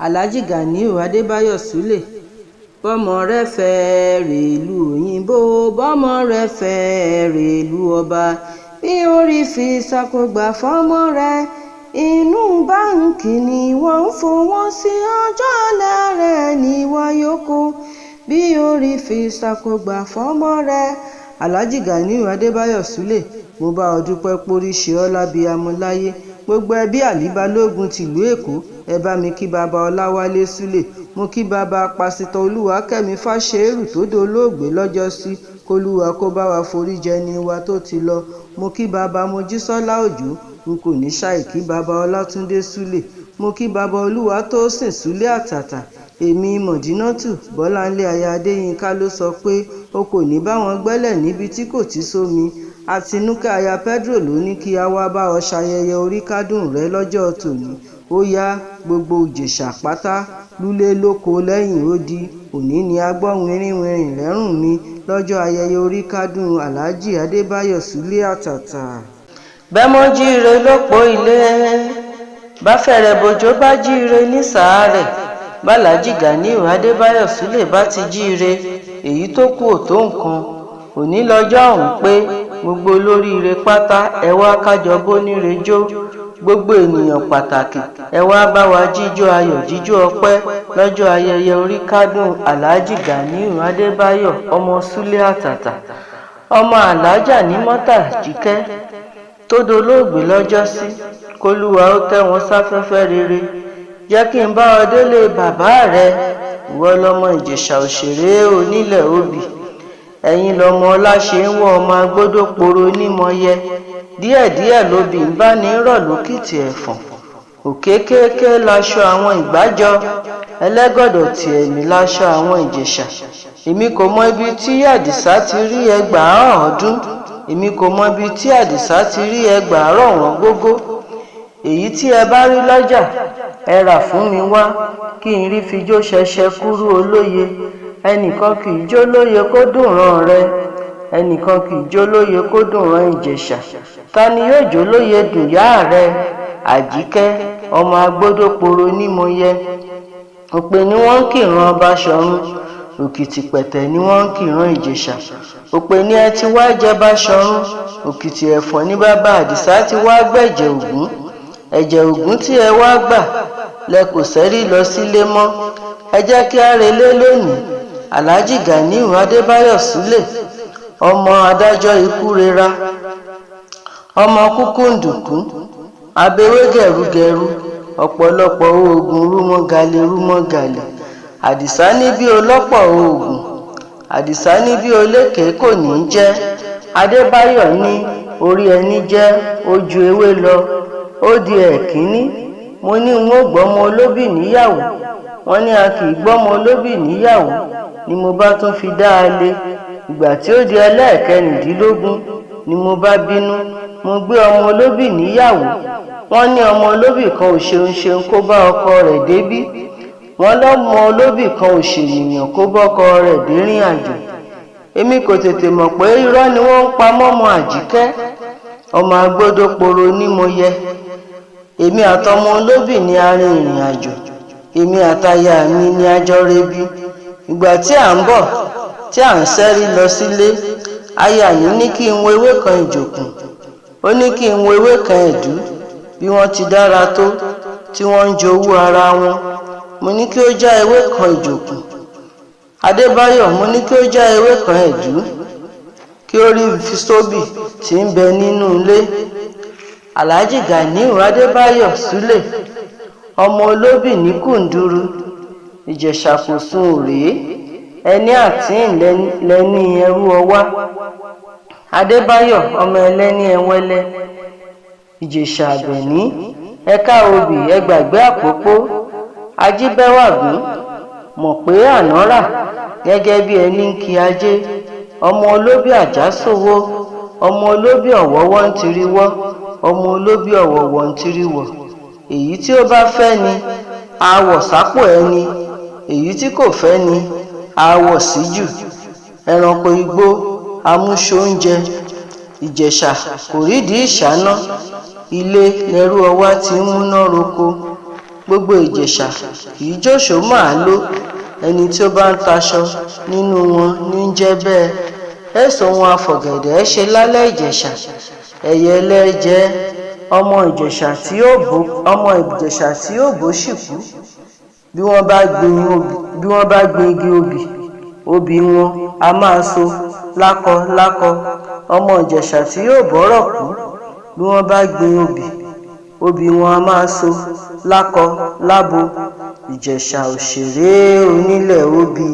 Alhaji Ganiu Adébáyọ̀ Súlè. Bọ́mọ rẹ fẹ́ rèlú òyìnbó, bọ́mọ rẹ fẹ́ rèlú ọba, bí orí fi ṣàkógbà fọ́mọ rẹ, inú báǹkì ni wọ́n ń fowó sí, ọjọ́ ọ̀la rẹ̀ ni wọ́n yóò kó, bí orí fi ṣàkógbà fọ́mọ rẹ. Alhaji Ganiu Adébáyọ̀ Súlè, mo bá ọ dúpẹ́ póríṣe ọ́ lábíamọ láyé. Gbogbo ẹbí Àlí Balógun tìlú Èkó, ẹ bá mi kí baba Ọláwálé Súlè. Mo kí baba pásítọ̀ Olúwakẹ́mi Fáṣẹ́rù tó dolóògbé lọ́jọ́sí, kólúwa kó bá wa foríjì ẹni wa tó ti lọ. Mo kí baba Mojísọ́lá Òjó, n kò ní ṣàì kí baba Ọlátúndé Súlè. Mo kí baba Olúwatósìn Súlè Àtàtà. Èmi Mọ̀dínátù Bọ́láńlé aya Adéyínká ló sọ pé o kò ní bá wọn gbẹ́lẹ̀ níbi tí kò ti sómi. Àtinúkẹ́ aya Pedro ló ní kí a wá bá ọ ṣayẹyẹ orí kádùn rẹ lọ́jọ́ tòní. Ó yá gbogbo Ìjẹ̀ṣà pátá lúlé lóko lẹ́yìn odi, òní ni a gbọ́ wìnrìnwìnrìn lẹ́rùn mi lọ́jọ́ ayẹyẹ orí kádùn Alhaji Adébáyọ̀ Súlè Àtàtà. Bẹ́mọ́ jíire lópò ilé, bá fẹ̀rẹ̀ bòjò bá jíire ní sàárẹ̀, b'Alhaji Ganiu Adébáyọ̀ Súlè bá ti jíire, èyí tó kù ò tó nǹkan. Òní lọ́jọ́ ọ̀hún pé gbogbo olóríire pátá ẹ wá kájọ bóníre jó, gbogbo ènìyàn pàtàkì ẹ wá bá wa jíjó ayọ̀ jíjó ọpẹ́ lọ́jọ́ ayẹyẹ orí kádùn Alhaji Ganiu Adébáyọ̀ ọmọ Súlè Àtàtà, ọmọ Alhaja ní mọ́tà jíkẹ́ tó dolóògbé lọ́jọ́sí, kólúwa ó tẹ́ wọn sáfẹ́fẹ́ rere. Jẹ́ kí n bá ọ délé bàbá rẹ, ìwọ lọmọ Ìjẹ̀ṣà òṣèré onílẹ̀ obì, ẹ̀yin lọmọ ọláṣe ń wọ ọmọ agbódòporo nímọ̀yẹ, díẹ̀díẹ̀ lobì ń bá ní rọ̀ lókìtì ẹ̀fọ̀n, òkékéké láṣọ àwọn ìgbàjọ, ẹlẹ́gọ̀dọ̀ tí ẹ̀mí láṣọ àwọn Ìjẹ̀ṣà. Èmi kò mọ ibi tí Àdìsá ti rí ẹgbàáràn ọdún, èmi kò mọ ibi tí Àdìsá ti rí ẹgbàáràn wọn gógó. Èyí tí ẹ bá rí lọ́jà ẹ rà fún mi wá, kí n rí fi jó ṣẹṣẹ kúrú olóye. Ẹnìkan kì í jó lóye kó dùn rán rẹ, ẹnìkan kì í jó lóye kó dùn rán Ìjẹ̀ṣà. Ta ni yóò jó lóye dùn yá rẹ? Àjíkẹ́ ọmọ agbódòporo nímọ̀yẹ. Òpè ni wọ́n ń kìran Báṣọ̀run, òkìtìpẹ̀tẹ̀ ni wọ́n ń kìran Ìjẹ̀ṣà. Òpè ni ẹ ti wá jẹ Báṣọ̀run, òkìtì ẹ̀fọ̀n ní bàbá Àdìsá ti wá gbẹ̀jẹ̀ Ògún. Ẹ̀jẹ̀ Ògún tí ẹ wá gbà lẹ kò sẹ́rí lọ sílé mọ́. Ẹ jẹ́ kí á relé lónìí. Alhaji Ganiu Adébáyọ̀ Súlè, ọmọ adájọ́ ikú rera, ọmọ kúkúǹdùkú, abewé gẹ̀rúgẹ̀rú, ọ̀pọ̀lọpọ̀ oògùn rúmọ́galè. Àdìsá ní bí ọlọ́pọ̀ oògùn, Àdìsá ní bí olékèé kò ní jẹ́. Adébáyọ̀ ní orí ẹni jẹ́ ojú ewé lọ, ó di ẹ̀kíní. Mo ní n ó gbọ́mọ olóbì níyàwó, wọ́n ní a kì í gbọ́mọ olóbì níyàwó, ni mo bá tún fi dá a lé. Ìgbà tí ó di ẹlẹ́ẹ̀kẹrìndínlógún ni mo bá bínú, mo gbé ọmọ olóbì níyàwó. Wọ́n ní ọmọ olóbì kan ò ṣeun kó bá ọkọ rẹ̀ débí, wọ́n lọ́mọ olóbì kan ò ṣènìyàn kó bọ́kọ rẹ̀ dérìn àjò. Èmi kò tètè mọ̀ pé irọ́ ni wọ́n ń pa mọ́mọ Àjíkẹ́ ọmọ agbódòporo nímọ̀yẹ. Èmi àtọmọ olóbì ni a rin ìrìn àjò, èmi àtaya mi ni a jọ rebí. Ìgbà tí à ń bọ̀ tí à ń ṣẹ́rí lọ sílé, aya mi ní kí n wo ewé kan ìjòkùn, ó ní kí n wo ewé kan ẹ̀dú, bí wọ́n ti dára tó tí wọ́n ń jowú ara wọn. Mo ní kí ó já ewé kan ìjòkùn. Adébáyọ̀, mo ní kí ó já ewé kan ẹ̀dú, kí ó rí fisóbì tí ń bẹ nínú ilé. Alhaji Ganiu Adébáyọ̀ Súlè, ọmọ olóbì ní kùndúrú, Ìjẹ̀ṣà kò sun òrèé, ẹni àtín lẹ́ni ẹrú ọwá. Adébáyọ̀ ọmọ ẹlẹ́ni ẹwẹ́lẹ́, Ìjẹ̀ṣà àbẹ̀ní, ẹ̀ka obì ẹgbàgbé àpòpó. Ajíbẹ́wàgún mọ̀ pé àná rà gẹ́gẹ́ bí ẹni ń kí ajé. Ọmọ olóbì àjásòwò, ọmọ olóbì ọ̀wọ́wọ́ ń tiriwọ́, ọmọ olóbì ọ̀wọ̀wọ̀ ń tiriwọ̀. Èyí tí ó bá fẹ́ ni a wọ̀ sápò ẹni, èyí tí kò fẹ́ ni a wọ̀ síjù. Ẹranko igbó amúṣóúnjẹ, Ìjẹ̀ṣà kò rídìí ìṣáná, ilé lẹrú ọwá ti ń múná roko. gbogbo ìjẹ̀ṣà kì í jóṣòó màálò, ẹni tí ó bá ń taṣọ nínú wọn ní ń jẹ́ bẹ́ẹ̀. Ẹ̀sùn ohun afọ̀gẹ̀dẹ̀ ṣe lálẹ́ ìjẹ̀ṣà, ẹyẹlé jẹ́ ọmọ ìjẹ̀ṣà tí ó bó ṣìkú. Bí wọ́n bá gbin igi obì wọn a máa so lákọ lákọ. Ọmọ ìjẹ̀ṣà tí yóò bọ́rọ̀ kú. Bí wọ́n bá gbin obì wọn a máa so lákọ lábo. Ìjẹ̀ṣà òṣèré onílẹ̀ obì.